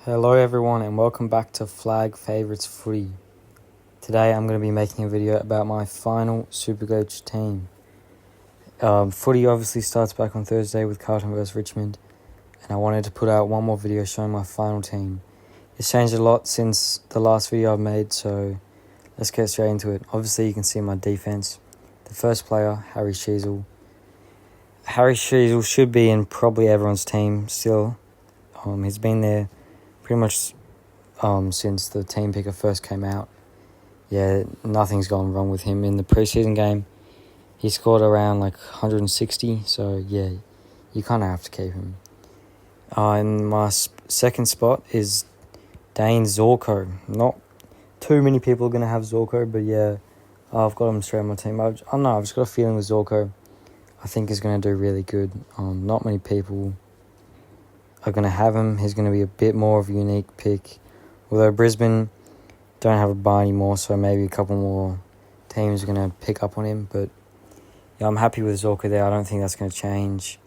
Hello everyone and welcome back to Flag Favourites Footy. Today I'm going to be making a video about my final SuperCoach team. Footy obviously starts back on Thursday with Carlton vs Richmond, and I wanted to put out one more video showing my final team. It's changed a lot since the last video I've made, so let's get straight into it. Obviously you can see my defence. The first player, Harry Sheezel. Harry Sheezel should be in probably everyone's team still. He's been there pretty much since the team picker first came out. Yeah, nothing's gone wrong with him. In the preseason game, he scored around 160, so yeah, you kind of have to keep him. In my second spot is Dane Zorko. Not too many people are going to have Zorko, but yeah, I've got him straight on my team. I don't know, I've just got a feeling with Zorko, I think he's going to do really good. Not many people are going to have him. He's going to be a bit more of a unique pick. Although Brisbane don't have a buy anymore, so maybe a couple more teams are going to pick up on him. But yeah, I'm happy with Zorko there. I don't think that's going to change.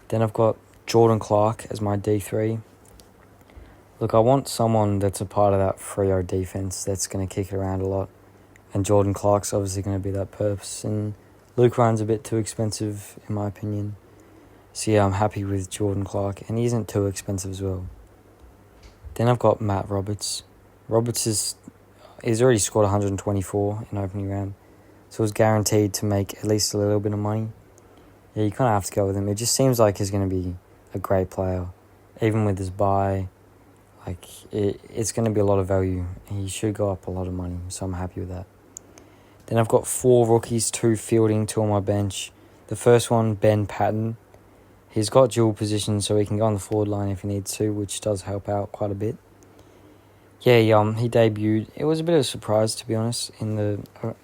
Then I've got Jordan Clark as my D3. Look, I want someone that's a part of that Freo defence that's going to kick it around a lot. And Jordan Clark's obviously going to be that purpose. And Luke Ryan's a bit too expensive, in my opinion. So yeah, I'm happy with Jordan Clark, and he isn't too expensive as well. Then I've got Matt Roberts. He's already scored 124 in opening round, so he's guaranteed to make at least a little bit of money. Yeah, you kind of have to go with him. It just seems like he's going to be a great player, even with his buy. It's going to be a lot of value. He should go up a lot of money, so I'm happy with that. Then I've got 4 rookies, 2 fielding, 2 on my bench. The first one, Ben Patton. He's got dual positions, so he can go on the forward line if he needs to, which does help out quite a bit. Yeah, he debuted. It was a bit of a surprise, to be honest, in the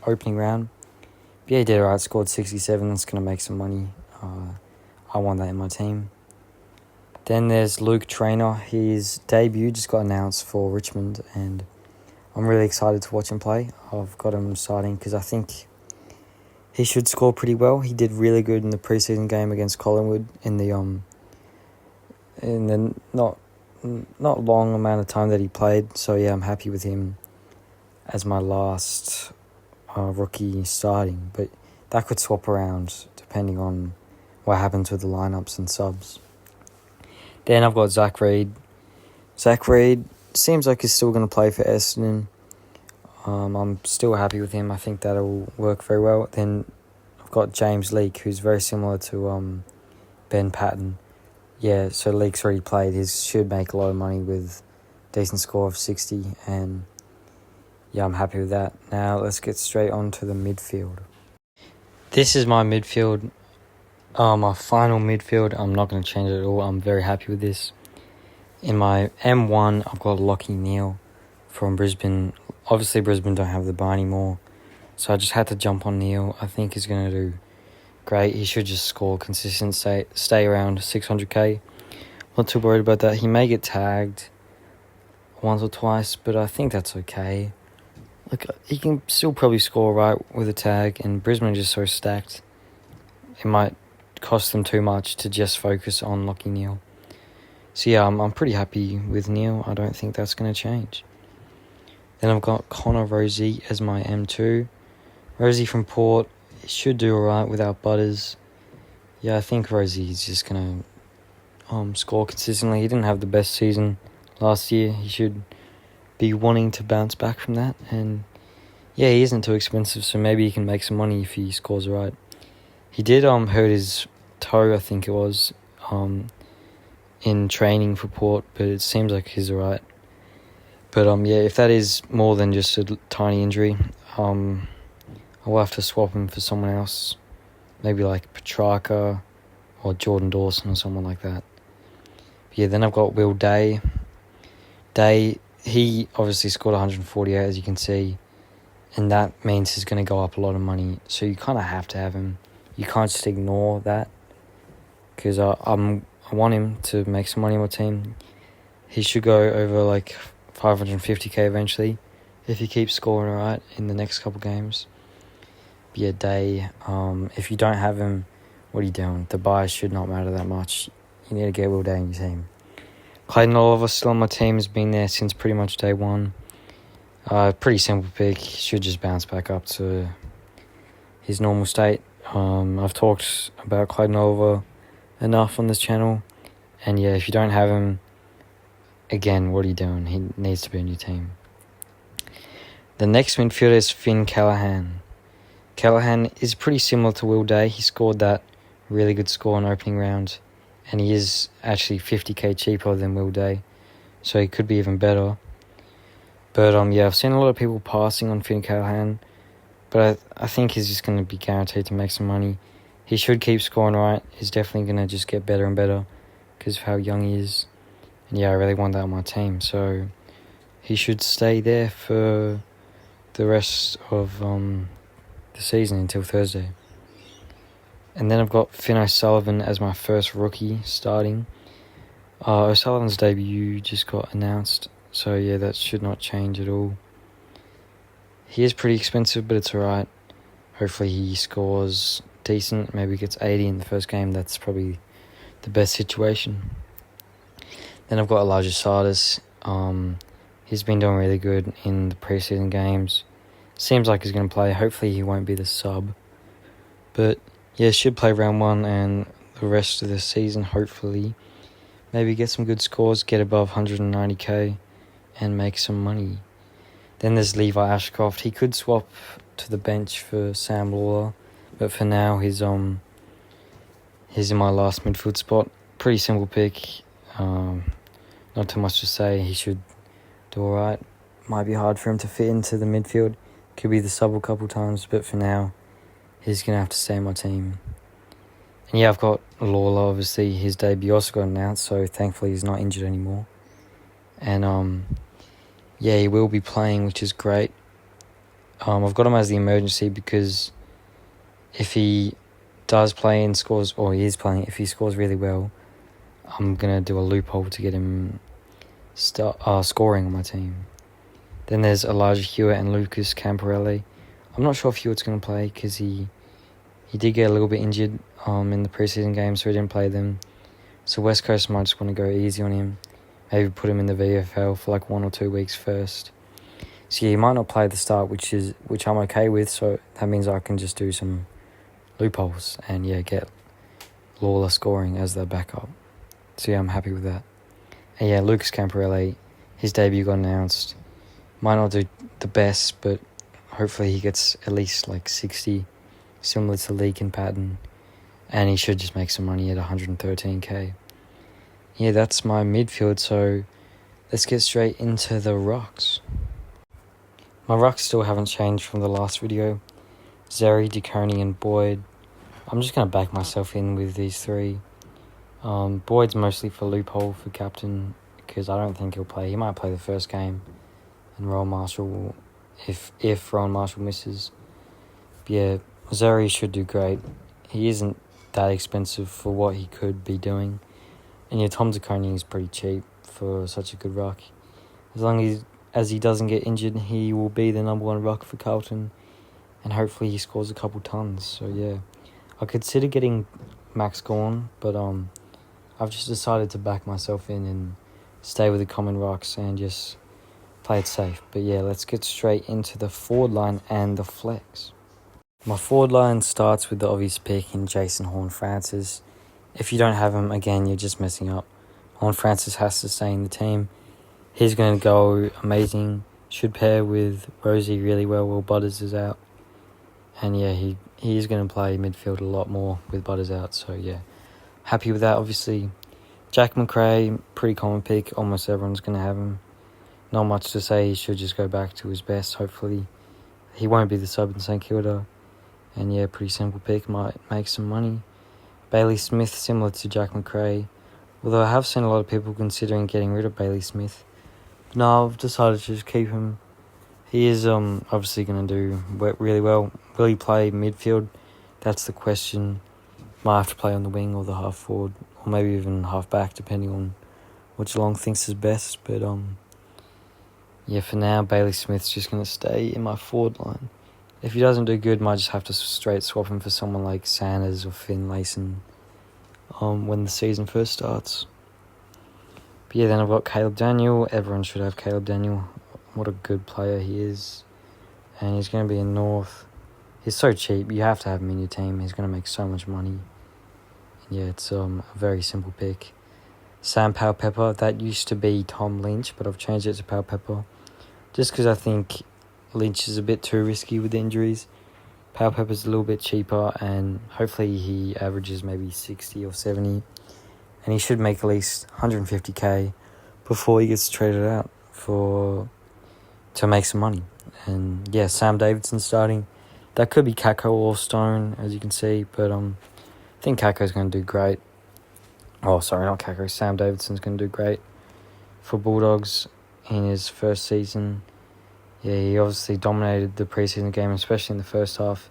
opening round. But yeah, he did alright, scored 67. That's going to make some money. I want that in my team. Then there's Luke Traynor. His debut just got announced for Richmond, and I'm really excited to watch him play. I've got him starting because I think he should score pretty well. He did really good in the preseason game against Collingwood in the not long amount of time that he played. So yeah, I'm happy with him as my last rookie starting. But that could swap around depending on what happens with the lineups and subs. Then I've got Zach Reid. Zach Reid seems like he's still going to play for Essendon. I'm still happy with him. I think that'll work very well. Then I've got James Leake, who's very similar to Ben Patton. Yeah, so Leake's already played. He should make a lot of money with a decent score of 60. And yeah, I'm happy with that. Now let's get straight on to the midfield. This is my midfield. My final midfield. I'm not going to change it at all. I'm very happy with this. In my M1, I've got Lachie Neale from Brisbane. Obviously, Brisbane don't have the buy anymore, so I just had to jump on Neale. I think he's going to do great. He should just score consistent, stay around 600k. Not too worried about that. He may get tagged once or twice, but I think that's okay. He can still probably score right with a tag, and Brisbane are just so stacked. It might cost them too much to just focus on Lachie Neale. So yeah, I'm pretty happy with Neale. I don't think that's going to change. Then I've got Connor Rozee as my M2. Rozee from Port should do alright without Butters. Yeah, I think Rozee is just going to score consistently. He didn't have the best season last year. He should be wanting to bounce back from that. And yeah, he isn't too expensive, so maybe he can make some money if he scores right. He did hurt his toe, I think it was, in training for Port, but it seems like he's alright. But yeah, if that is more than just a tiny injury, I'll have to swap him for someone else. Maybe like Petrarca or Jordan Dawson or someone like that. But yeah, then I've got Will Day. He obviously scored 148, as you can see, and that means he's going to go up a lot of money. So you kind of have to have him. You can't just ignore that, because I want him to make some money on my team. He should go over 550k eventually if he keeps scoring alright in the next couple games. But yeah, Day, if you don't have him, what are you doing? The buy should not matter that much. You need to get Will Day in your team. Clayton Oliver still on my team, has been there since pretty much day one. Pretty simple pick. Should just bounce back up to his normal state. I've talked about Clayton Oliver enough on this channel. And yeah, if you don't have him, again, what are you doing? He needs to be on your team. The next midfielder is Finn Callaghan. Callaghan is pretty similar to Will Day. He scored that really good score in opening round. And he is actually 50k cheaper than Will Day. So he could be even better. But yeah, I've seen a lot of people passing on Finn Callaghan. But I think he's just going to be guaranteed to make some money. He should keep scoring right. He's definitely going to just get better and better because of how young he is. And yeah, I really want that on my team. So he should stay there for the rest of the season until Thursday. And then I've got Finn O'Sullivan as my first rookie starting. O'Sullivan's debut just got announced. So yeah, that should not change at all. He is pretty expensive, but it's alright. Hopefully he scores decent. Maybe gets 80 in the first game. That's probably the best situation. Then I've got Elijah Sardis. He's been doing really good in the preseason games. Seems like he's going to play. Hopefully he won't be the sub. But yeah, should play round one and the rest of the season, hopefully. Maybe get some good scores, get above 190k and make some money. Then there's Levi Ashcroft. He could swap to the bench for Sam Lawler, but for now he's in my last midfield spot. Pretty simple pick. Not too much to say. He should do alright. Might be hard for him to fit into the midfield. Could be the sub a couple times, but for now he's going to have to stay on my team. And yeah, I've got Lawler, obviously. His debut also got announced, so thankfully he's not injured anymore. And yeah, he will be playing, which is great. I've got him as the emergency because if he does play and scores, or he is playing, if he scores really well, I'm going to do a loophole to get him scoring on my team. Then there's Elijah Hewitt and Lucas Camparelli. I'm not sure if Hewitt's going to play because he did get a little bit injured in the preseason game, so he didn't play them. So West Coast might just want to go easy on him. Maybe put him in the VFL for like 1 or 2 weeks first. So yeah, he might not play at the start, which I'm okay with. So that means I can just do some loopholes and yeah, get Lawler scoring as their backup. So yeah, I'm happy with that. And yeah, Lucas Camparelli, his debut got announced. Might not do the best, but hopefully he gets at least like 60, similar to Leakin Patton. And he should just make some money at 113k. Yeah, that's my midfield, so let's get straight into the rucks. My rucks still haven't changed from the last video. Zeri, DeConey and Boyd. I'm just going to back myself in with these three. Boyd's mostly for loophole for captain because I don't think he'll play. He might play the first game and Rowan Marshall will, if Rowan Marshall misses. But yeah, Zeri should do great. He isn't that expensive for what he could be doing. And yeah, Tom DeConey is pretty cheap for such a good ruck. As long as he doesn't get injured, he will be the number one ruck for Carlton. And hopefully he scores a couple tons. So yeah, I consider getting Max Gawn, but I've just decided to back myself in and stay with the common rucks and just play it safe. But yeah, let's get straight into the forward line and the flex. My forward line starts with the obvious pick in Jason Horne-Francis. If you don't have him, again, you're just messing up. Horne-Francis has to stay in the team. He's going to go amazing. Should pair with Rosie really well while Butters is out. And yeah, he is going to play midfield a lot more with Butters out. So yeah, happy with that, obviously. Jack McRae, pretty common pick. Almost everyone's going to have him. Not much to say. He should just go back to his best, hopefully. He won't be the sub in St Kilda. And yeah, pretty simple pick. Might make some money. Bailey Smith, similar to Jack McRae. Although I have seen a lot of people considering getting rid of Bailey Smith. But no, I've decided to just keep him. He is obviously going to do really well. Will he play midfield? That's the question. Might have to play on the wing or the half forward. Or maybe even half back, depending on what Geelong thinks is best. But yeah, for now, Bailey Smith's just going to stay in my forward line. If he doesn't do good, might just have to straight swap him for someone like Sanders or Finlayson when the season first starts. But yeah, then I've got Caleb Daniel. Everyone should have Caleb Daniel. What a good player he is. And he's going to be in North. He's so cheap. You have to have him in your team. He's going to make so much money. Yeah, it's a very simple pick. Sam Powell-Pepper. That used to be Tom Lynch, but I've changed it to Powell-Pepper. Just because I think Lynch is a bit too risky with injuries. Powell-Pepper's a little bit cheaper, and hopefully he averages maybe 60 or 70. And he should make at least 150k before he gets traded out to make some money. And yeah, Sam Davidson starting. That could be Kako or Stone, as you can see, but I think Kako's going to do great. Oh, sorry, not Kako. Sam Davidson's going to do great for Bulldogs in his first season. Yeah, he obviously dominated the preseason game, especially in the first half.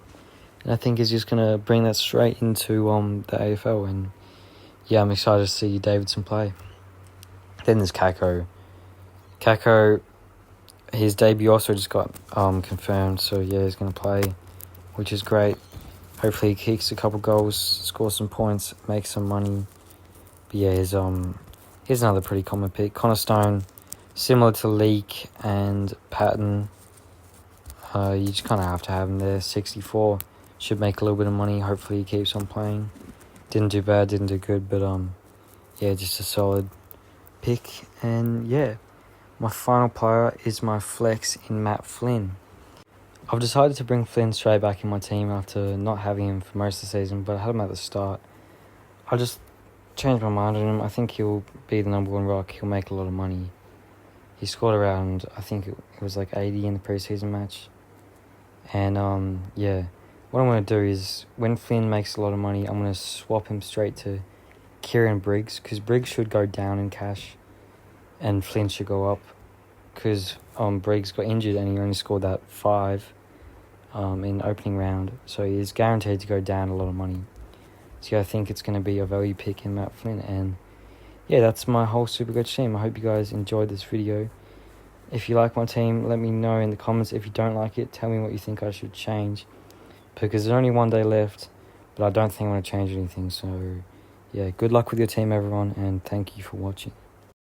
And I think he's just going to bring that straight into the AFL. And yeah, I'm excited to see Davidson play. Then there's Kako. Kako, his debut also just got confirmed. So yeah, he's going to play, which is great. Hopefully he kicks a couple goals, scores some points, makes some money. But yeah, here's another pretty common pick. Connor Stone, similar to Leake and Patton. You just kind of have to have him there. 64, should make a little bit of money. Hopefully he keeps on playing. Didn't do bad, didn't do good, but yeah, just a solid pick. And yeah, my final player is my flex in Matt Flynn. I've decided to bring Flynn straight back in my team after not having him for most of the season, but I had him at the start. I just changed my mind on him. I think he'll be the number one rock. He'll make a lot of money. He scored around, I think it was like 80 in the preseason match. And yeah, what I'm going to do is, when Flynn makes a lot of money, I'm going to swap him straight to Kieran Briggs, because Briggs should go down in cash and Flynn should go up, because Briggs got injured and he only scored that 5 in the opening round, so he is guaranteed to go down a lot of money. So yeah, I think it's going to be a value pick in Matt Flynn. And yeah, that's my whole SuperCoach team. I hope you guys enjoyed this video. If you like my team, let me know in the comments. If you don't like it, tell me what you think I should change, because there's only one day left, but I don't think I want to change anything. So yeah, good luck with your team, everyone, and thank you for watching.